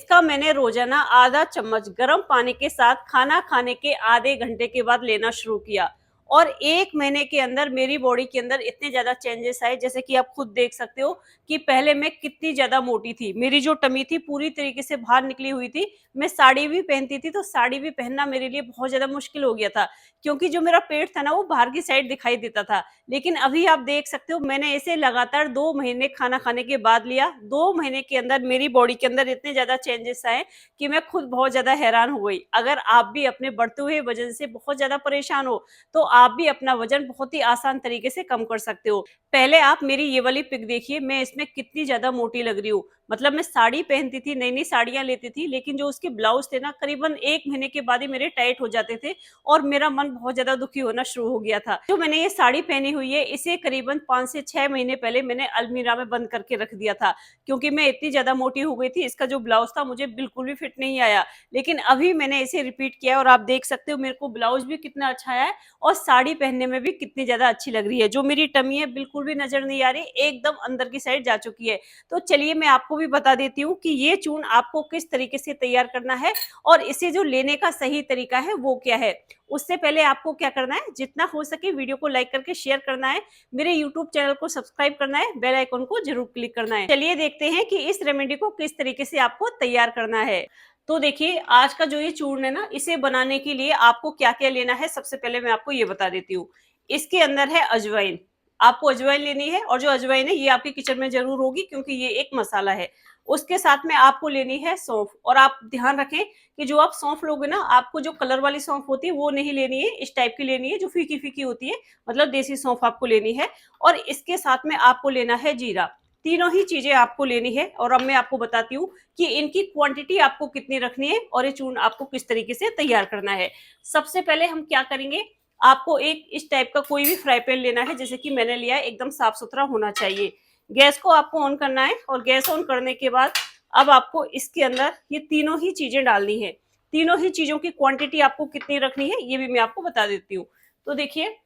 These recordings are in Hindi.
इसका मैंने रोजाना आधा चम्मच गर्म पानी के साथ खाना खाने के आधे घंटे के बाद लेना शुरू किया और 1 महीने के अंदर मेरी बॉडी के अंदर इतने ज्यादा चेंजेस आए, जैसे कि आप खुद देख सकते हो कि पहले मैं कितनी ज्यादा मोटी थी। मेरी जो टमी थी पूरी तरीके से बाहर निकली हुई थी। मैं साड़ी भी पहनती थी तो साड़ी भी पहनना मेरे लिए बहुत ज्यादा मुश्किल हो गया था, क्योंकि जो मेरा पेट था ना वो बाहर की साइड दिखाई देता था। लेकिन अभी आप देख सकते हो मैंने इसे लगातार 2 महीने खाना खाने के बाद लिया। 2 महीने के अंदर मेरी बॉडी के अंदर इतने ज्यादा चेंजेस आए कि मैं खुद बहुत ज्यादा हैरान हो गई। अगर आप भी अपने बढ़ते हुए वजन से बहुत ज्यादा परेशान हो तो आप भी अपना वजन बहुत ही आसान तरीके से कम कर सकते हो। पहले आप मेरी ये वाली पिक देखिए, मैं इसमें कितनी ज्यादा मोटी लग रही हूँ। मतलब मैं साड़ी पहनती थी, नई नई साड़ियां लेती थी, लेकिन जो उसके ब्लाउज थे ना करीबन 1 महीने के बाद ही मेरे टाइट हो जाते थे और मेरा मन बहुत ज्यादा दुखी होना शुरू हो गया था। जो मैंने ये साड़ी पहनी हुई है इसे करीबन 5 से 6 महीने पहले मैंने अलमीरा में बंद करके रख दिया था, क्योंकि मैं इतनी ज्यादा मोटी हो गई थी। इसका जो ब्लाउज था मुझे बिल्कुल भी फिट नहीं आया, लेकिन अभी मैंने इसे रिपीट किया और आप देख सकते हो मेरे को ब्लाउज भी कितना अच्छा आया है और साड़ी पहनने में भी कितनी ज्यादा अच्छी लग रही है। जो मेरी टमी है बिल्कुल भी नजर नहीं आ रही, एकदम अंदर की साइड जा चुकी है। तो चलिए मैं आपको भी बता देती हूँ कि ये चूर्ण आपको किस तरीके से तैयार करना है और इसे जो लेने का सही तरीका है वो क्या है। उससे पहले आपको क्या करना है, जितना हो सके वीडियो को लाइक करके शेयर करना है, मेरे यूट्यूब चैनल को सब्सक्राइब करना है, बेल आइकन को जरूर क्लिक करना है। चलिए देखते हैं कि इस रेमेडी को किस तरीके से आपको तैयार करना है। तो देखिए आज का जो ये चूर्ण है ना, इसे बनाने के लिए आपको क्या क्या लेना है सबसे पहले मैं आपको ये बता देती हूँ। इसके अंदर है अजवाइन। आपको अजवाइन लेनी है और जो अजवाइन है ये आपके किचन में जरूर होगी क्योंकि ये एक मसाला है। उसके साथ में आपको लेनी है सौंफ, और आप ध्यान रखें कि जो आप सौंफ लोगे ना, आपको जो कलर वाली सौंफ होती है वो नहीं लेनी है, इस टाइप की लेनी है जो फीकी फीकी होती है, मतलब देसी सौंफ आपको लेनी है। और इसके साथ में आपको लेना है जीरा। तीनों ही चीजें आपको लेनी है और अब मैं आपको बताती हूँ कि इनकी क्वांटिटी आपको कितनी रखनी है और ये चूर्ण आपको किस तरीके से तैयार करना है। सबसे पहले हम क्या करेंगे, आपको एक इस टाइप का कोई भी फ्राई पैन लेना है, जैसे कि मैंने लिया है, एकदम साफ सुथरा होना चाहिए। गैस को आपको ऑन करना है और गैस ऑन करने के बाद अब आपको इसके अंदर ये तीनों ही चीजें डालनी है। तीनों ही चीजों की क्वांटिटी आपको कितनी रखनी है ये भी मैं आपको बता देती हूँ। तो देखिए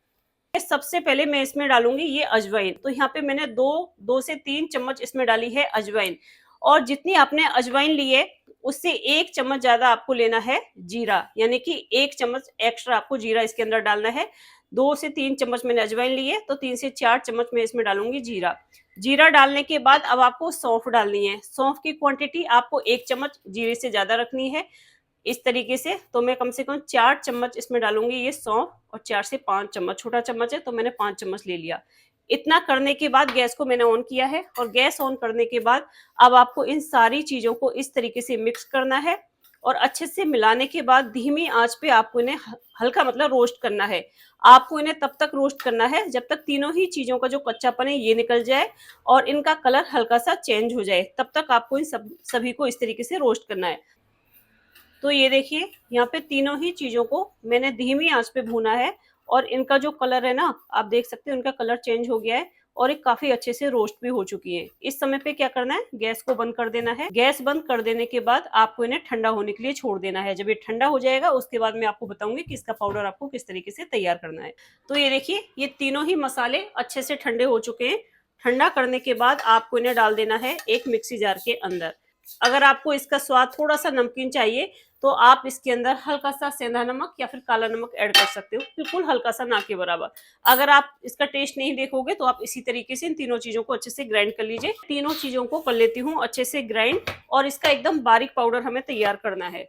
सबसे पहले मैं इसमें डालूंगी ये अजवाइन। तो यहाँ पे मैंने दो से 3 चम्मच इसमें डाली है अजवाइन। और जितनी आपने अजवाइन ली है उससे 1 चम्मच ज्यादा आपको लेना है जीरा, यानी कि 1 चम्मच एक्स्ट्रा आपको जीरा इसके अंदर डालना है। 2 से 3 चम्मच मैंने अजवाइन ली है तो 3 से 4 चम्मच मैं इसमें डालूंगी जीरा। जीरा डालने के बाद अब आपको सौंफ डालनी है। सौंफ की क्वांटिटी आपको 1 चम्मच जीरे से ज्यादा रखनी है। इस तरीके से तो मैं कम से कम 4 चम्मच इसमें डालूंगी ये सौंफ, और 4 से 5 चम्मच, छोटा चम्मच है तो मैंने 5 चम्मच ले लिया। इतना करने के बाद गैस को मैंने ऑन किया है और गैस ऑन करने के बाद अब आपको इन सारी चीजों को इस तरीके से मिक्स करना है और अच्छे से मिलाने के बाद धीमी आंच पे आपको इन्हें हल्का मतलब रोस्ट करना है। आपको इन्हें तब तक रोस्ट करना है जब तक तीनों ही चीजों का जो कच्चापन है ये निकल जाए और इनका कलर हल्का सा चेंज हो जाए, तब तक आपको इन सभी को इस तरीके से रोस्ट करना है। तो ये देखिए यहाँ पे तीनों ही चीजों को मैंने धीमी आंच पे भूना है और इनका जो कलर है ना, आप देख सकते हैं उनका कलर चेंज हो गया है और एक काफी अच्छे से रोस्ट भी हो चुकी है। इस समय पे क्या करना है, गैस को बंद कर देना है। गैस बंद कर देने के बाद आपको इन्हें ठंडा होने के लिए छोड़ देना है। जब ये ठंडा हो जाएगा उसके बाद मैं आपको बताऊंगी कि इसका पाउडर आपको किस तरीके से तैयार करना है। तो ये देखिए ये तीनों ही मसाले अच्छे से ठंडे हो चुके हैं। ठंडा करने के बाद आपको इन्हें डाल देना है एक मिक्सी जार के अंदर। अगर आपको इसका स्वाद थोड़ा सा नमकीन चाहिए तो आप इसके अंदर हल्का सा सेंधा नमक या फिर काला नमक ऐड कर सकते हो, बिल्कुल हल्का सा, ना के बराबर। अगर आप इसका टेस्ट नहीं देखोगे तो आप इसी तरीके से इन तीनों चीजों को अच्छे से ग्राइंड कर लीजिए। तीनों चीजों को कर लेती हूँ अच्छे से ग्राइंड और इसका एकदम बारीक पाउडर हमें तैयार करना है।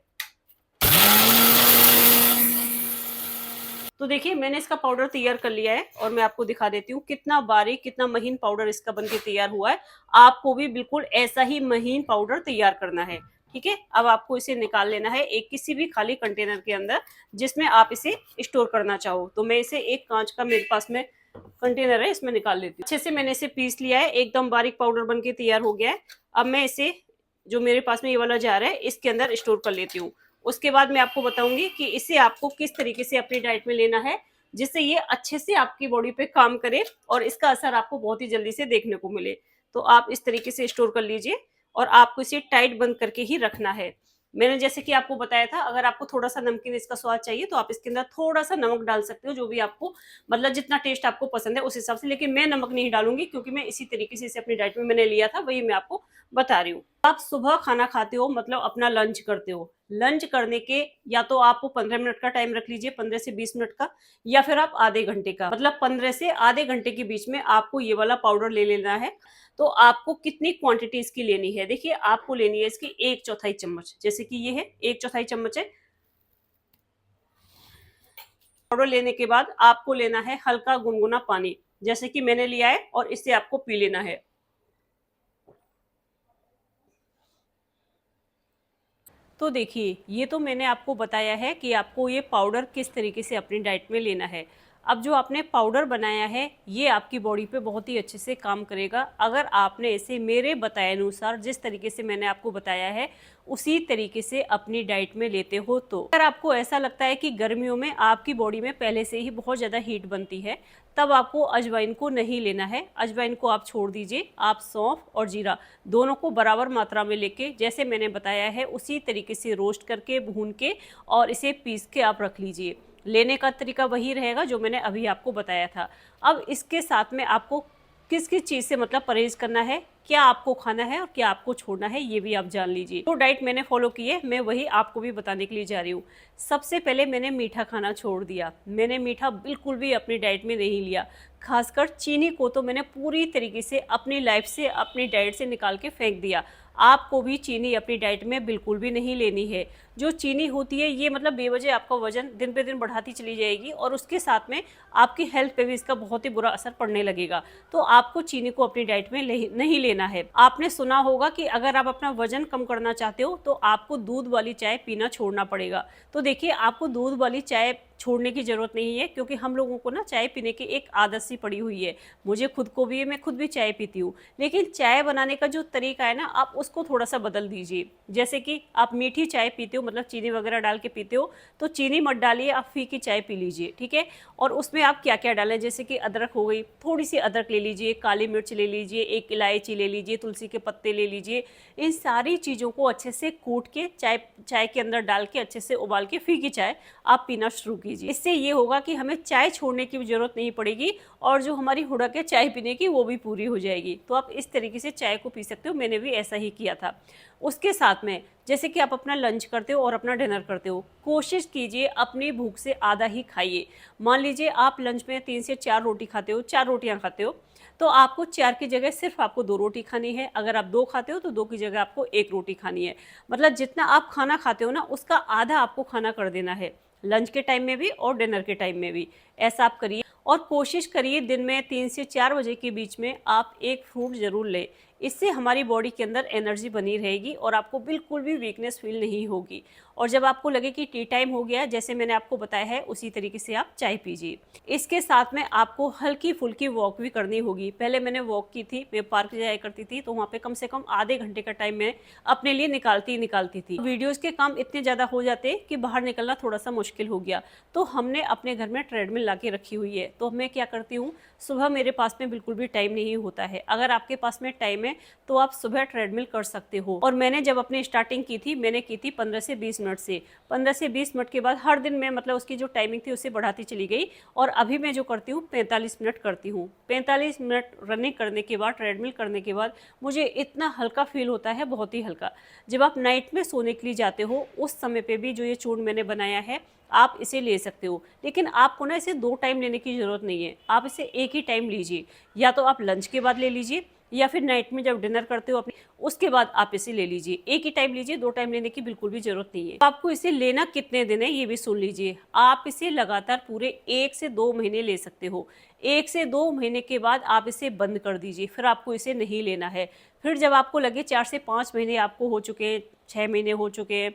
तो देखिए मैंने इसका पाउडर तैयार कर लिया है और मैं आपको दिखा देती हूँ कितना बारीक कितना महीन पाउडर इसका बनके तैयार हुआ है। आपको भी बिल्कुल ऐसा ही महीन पाउडर तैयार करना है। ठीक है, अब आपको इसे निकाल लेना है एक किसी भी खाली कंटेनर के अंदर जिसमें आप इसे स्टोर करना चाहो। तो मैं इसे एक कांच का मेरे पास में कंटेनर है, इसमें निकाल लेती हूँ। अच्छे से मैंने इसे पीस लिया है, एकदम बारीक पाउडर बनके तैयार हो गया है। अब मैं इसे जो मेरे पास में ये वाला जार है इसके अंदर स्टोर कर लेती हूँ। उसके बाद मैं आपको बताऊंगी कि इसे आपको किस तरीके से अपनी डाइट में लेना है जिससे ये अच्छे से आपकी बॉडी पे काम करे और इसका असर आपको बहुत ही जल्दी से देखने को मिले। तो आप इस तरीके से स्टोर कर लीजिए और आपको इसे टाइट बंद करके ही रखना है। मैंने जैसे कि आपको बताया था, अगर आपको थोड़ा सा नमकीन इसका स्वाद चाहिए तो आप इसके अंदर थोड़ा सा नमक डाल सकते हो, जो भी आपको मतलब जितना टेस्ट आपको पसंद है उस हिसाब से। लेकिन मैं नमक नहीं डालूंगी क्योंकि मैं इसी तरीके से इसे अपनी डाइट में मैंने लिया था, वही मैं आपको बता रही हूँ। आप सुबह खाना खाते हो मतलब अपना लंच करते हो, लंच करने के या तो आप 15 मिनट का टाइम रख लीजिए, 15 से 20 मिनट का, या फिर आप आधे घंटे का, मतलब 15 से आधे घंटे के बीच में आपको ये वाला पाउडर ले लेना है। तो आपको कितनी क्वांटिटी इसकी लेनी है, देखिए आपको लेनी है इसकी 1/4 चम्मच, जैसे कि ये है 1/4 चम्मच है। पाउडर लेने के बाद आपको लेना है हल्का गुनगुना पानी, जैसे कि मैंने लिया है, और इससे आपको पी लेना है। तो देखिए, ये तो मैंने आपको बताया है कि आपको ये पाउडर किस तरीके से अपनी डाइट में लेना है। अब जो आपने पाउडर बनाया है, ये आपकी बॉडी पे बहुत ही अच्छे से काम करेगा अगर आपने इसे मेरे बताए अनुसार, जिस तरीके से मैंने आपको बताया है, उसी तरीके से अपनी डाइट में लेते हो। तो अगर आपको ऐसा लगता है कि गर्मियों में आपकी बॉडी में पहले से ही बहुत ज़्यादा हीट बनती है, तब आपको अजवाइन को नहीं लेना है। अजवाइन को आप छोड़ दीजिए। आप सौंफ और जीरा दोनों को बराबर मात्रा में लेके, जैसे मैंने बताया है उसी तरीके से रोस्ट करके, भून के और इसे पीस के आप रख लीजिए। लेने का तरीका वही रहेगा जो मैंने अभी आपको बताया था। अब इसके साथ में आपको किस किस चीज़ से मतलब परहेज करना है, क्या आपको खाना है और क्या आपको छोड़ना है, ये भी आप जान लीजिए। तो डाइट मैंने फॉलो की है, मैं वही आपको भी बताने के लिए जा रही हूँ। सबसे पहले मैंने मीठा खाना छोड़ दिया। मैंने मीठा बिल्कुल भी अपनी डाइट में नहीं लिया। खासकर चीनी को तो मैंने पूरी तरीके से अपनी लाइफ से, अपनी डाइट से निकाल के फेंक दिया। आपको भी चीनी अपनी डाइट में बिल्कुल भी नहीं लेनी है। जो चीनी होती है ये मतलब बेवजह आपका वजन दिन पे दिन बढ़ाती चली जाएगी, और उसके साथ में आपकी हेल्थ पे भी इसका बहुत ही बुरा असर पड़ने लगेगा। तो आपको चीनी को अपनी डाइट में नहीं लेना है। आपने सुना होगा कि अगर आप अपना वजन कम करना चाहते हो तो आपको दूध वाली चाय पीना छोड़ना पड़ेगा। तो देखिए, आपको दूध वाली चाय छोड़ने की ज़रूरत नहीं है, क्योंकि हम लोगों को ना चाय पीने की एक आदत सी पड़ी हुई है। मुझे खुद को भी है, मैं खुद भी चाय पीती हूँ। लेकिन चाय बनाने का जो तरीका है ना, आप उसको थोड़ा सा बदल दीजिए। जैसे कि आप मीठी चाय पीते हो, मतलब चीनी वगैरह डाल के पीते हो, तो चीनी मत डालिए, आप फीकी चाय पी लीजिए, ठीक है। और उसमें आप क्या क्या डालें, जैसे कि अदरक हो गई, थोड़ी सी अदरक ले लीजिए, काली मिर्च ले लीजिए, एक इलायची ले लीजिए, तुलसी के पत्ते ले लीजिए। इन सारी चीज़ों को अच्छे से कूट के चाय के अंदर डाल के अच्छे से उबाल के फीकी चाय आप पीना शुरू कीजिए। इससे ये होगा कि हमें चाय छोड़ने की भी जरूरत नहीं पड़ेगी, और जो हमारी हुड़क है चाय पीने की वो भी पूरी हो जाएगी। तो आप इस तरीके से चाय को पी सकते हो। मैंने भी ऐसा ही किया था। उसके साथ में जैसे कि आप अपना लंच करते हो और अपना डिनर करते हो, कोशिश कीजिए अपनी भूख से आधा ही खाइए। मान लीजिए आप लंच में 3 से 4 रोटी खाते हो, 4 रोटियां खाते हो, तो आपको 4 की जगह सिर्फ आपको 2 रोटी खानी है। अगर आप 2 खाते हो तो 2 की जगह आपको 1 रोटी खानी है। मतलब जितना आप खाना खाते हो ना, उसका आधा आपको खाना कर देना है, लंच के टाइम में भी और डिनर के टाइम में भी। ऐसा आप करिए, और कोशिश करिए दिन में 3 से 4 बजे के बीच में आप एक फ्रूट ज़रूर लें। इससे हमारी बॉडी के अंदर एनर्जी बनी रहेगी और आपको बिल्कुल भी वीकनेस फील नहीं होगी। और जब आपको लगे कि टी टाइम हो गया, जैसे मैंने आपको बताया है, उसी तरीके से आप चाय पीजिए। इसके साथ में आपको हल्की फुल्की वॉक भी करनी होगी। पहले मैंने वॉक की थी, मैं पार्क जाया करती थी, तो वहाँ पे कम से कम आधे घंटे का टाइम मैं अपने लिए निकालती थी। वीडियोज़ के काम इतने ज़्यादा हो जाते कि बाहर निकलना थोड़ा सा मुश्किल हो गया। तो हमने अपने घर में ट्रेडमिल ला के रखी हुई है। तो मैं क्या करती हूँ, सुबह मेरे पास में बिल्कुल भी टाइम नहीं होता है। अगर आपके पास में टाइम है तो आप सुबह ट्रेडमिल कर सकते हो। और मैंने जब अपनी स्टार्टिंग की थी, मैंने की थी 15 से 20 मिनट से। 15 से 20 मिनट के बाद हर दिन मैं मतलब उसकी जो टाइमिंग थी उसे बढ़ाती चली गई, और अभी मैं जो करती हूँ 45 मिनट करती हूँ। 45 मिनट रनिंग करने के बाद, ट्रेडमिल करने के बाद मुझे इतना हल्का फील होता है, बहुत ही हल्का। जब आप नाइट में सोने के लिए जाते हो, उस समय पे भी जो ये चूर्ण मैंने बनाया है, आप इसे ले सकते हो। लेकिन आपको ना इसे 2 टाइम लेने की ज़रूरत नहीं है, आप इसे एक ही टाइम लीजिए। या तो आप लंच के बाद ले लीजिए, या फिर नाइट में जब डिनर करते हो अपनी, उसके बाद आप इसे ले लीजिए। एक ही टाइम लीजिए, 2 टाइम लेने की बिल्कुल भी जरूरत नहीं है। आपको इसे लेना कितने दिन है ये भी सुन लीजिए। आप इसे लगातार पूरे 1 से 2 महीने ले सकते हो। 1 से 2 महीने के बाद आप इसे बंद कर दीजिए, फिर आपको इसे नहीं लेना है। फिर जब आपको लगे 4 से 5 महीने आपको हो चुके हैं, 6 महीने हो चुके हैं,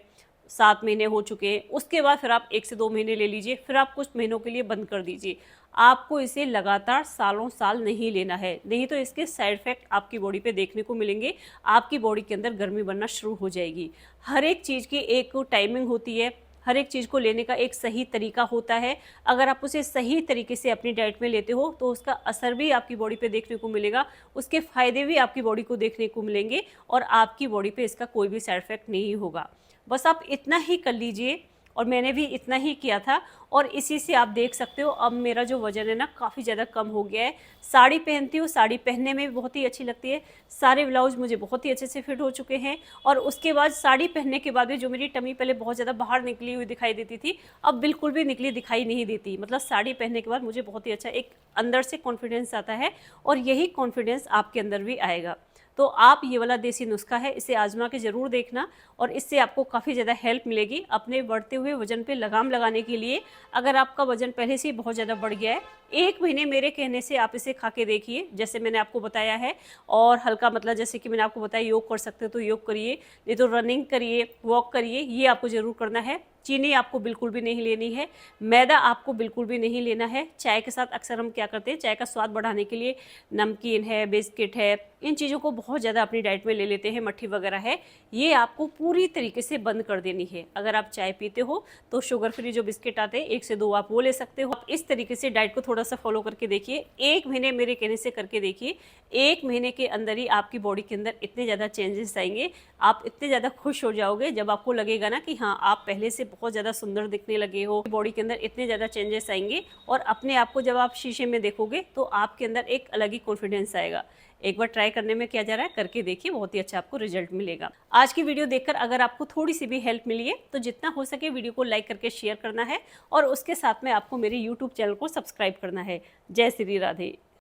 7 महीने हो चुके हैं, उसके बाद फिर आप 1 से 2 महीने ले लीजिए, फिर आप कुछ महीनों के लिए बंद कर दीजिए। आपको इसे लगातार सालों साल नहीं लेना है, नहीं तो इसके साइड इफेक्ट आपकी बॉडी पे देखने को मिलेंगे। आपकी बॉडी के अंदर गर्मी बनना शुरू हो जाएगी। हर एक चीज़ की एक टाइमिंग होती है, हर एक चीज़ को लेने का एक सही तरीका होता है। अगर आप उसे सही तरीके से अपनी डाइट में लेते हो तो उसका असर भी आपकी बॉडी पे देखने को मिलेगा, उसके फ़ायदे भी आपकी बॉडी को देखने को मिलेंगे, और आपकी बॉडी पे इसका कोई भी साइड इफेक्ट नहीं होगा। बस आप इतना ही कर लीजिए। और मैंने भी इतना ही किया था और इसी से आप देख सकते हो अब मेरा जो वज़न है ना काफ़ी ज़्यादा कम हो गया है। साड़ी पहनती हूँ, साड़ी पहनने में भी बहुत ही अच्छी लगती है, सारे ब्लाउज़ मुझे बहुत ही अच्छे से फिट हो चुके हैं और उसके बाद साड़ी पहनने के बाद भी जो मेरी टमी पहले बहुत ज़्यादा बाहर निकली हुई दिखाई देती थी, अब बिल्कुल भी निकली दिखाई नहीं देती। मतलब साड़ी पहनने के बाद मुझे बहुत ही अच्छा एक अंदर से कॉन्फिडेंस आता है और यही कॉन्फिडेंस आपके अंदर भी आएगा। तो आप ये वाला देसी नुस्खा है, इसे आजमा के ज़रूर देखना और इससे आपको काफ़ी ज़्यादा हेल्प मिलेगी अपने बढ़ते हुए वज़न पे लगाम लगाने के लिए। अगर आपका वज़न पहले से ही बहुत ज़्यादा बढ़ गया है, 1 महीने मेरे कहने से आप इसे खा के देखिए, जैसे मैंने आपको बताया है। और हल्का मतलब जैसे कि मैंने आपको बताया योग कर सकते हो तो योग करिए, नहीं तो रनिंग करिए, वॉक करिए, ये आपको ज़रूर करना है। चीनी आपको बिल्कुल भी नहीं लेनी है, मैदा आपको बिल्कुल भी नहीं लेना है। चाय के साथ अक्सर हम क्या करते हैं, चाय का स्वाद बढ़ाने के लिए नमकीन है, बिस्किट है, इन चीज़ों को बहुत ज़्यादा अपनी डाइट में ले लेते हैं, मट्ठी वगैरह है, ये आपको पूरी तरीके से बंद कर देनी है। अगर आप चाय पीते हो तो शुगर फ्री जो बिस्किट आते हैं 1 से 2 आप वो ले सकते हो। आप इस तरीके से डाइट को थोड़ा सा फॉलो करके देखिए, 1 महीने मेरे कहने से करके देखिए, 1 महीने के अंदर ही आपकी बॉडी के अंदर इतने ज़्यादा चेंजेस आएंगे, आप इतने ज़्यादा खुश हो जाओगे जब आपको लगेगा ना कि हाँ आप पहले से बहुत ज़्यादा सुंदर दिखने लगे हो, बॉडी के अंदर इतने ज़्यादा चेंजेस आएंगे और अपने आप को जब आप शीशे में देखोगे तो आपके अंदर एक अलग ही कॉन्फिडेंस आएगा। एक बार ट्राई करने में क्या जा रहा है, करके देखिए, बहुत ही अच्छा आपको रिजल्ट मिलेगा। आज की वीडियो देखकर अगर आपको थोड़ी सी भी हेल्प मिली है तो जितना हो सके वीडियो को लाइक करके शेयर करना है और उसके साथ में आपको मेरे यूट्यूब चैनल को सब्सक्राइब करना है। जय श्री राधे।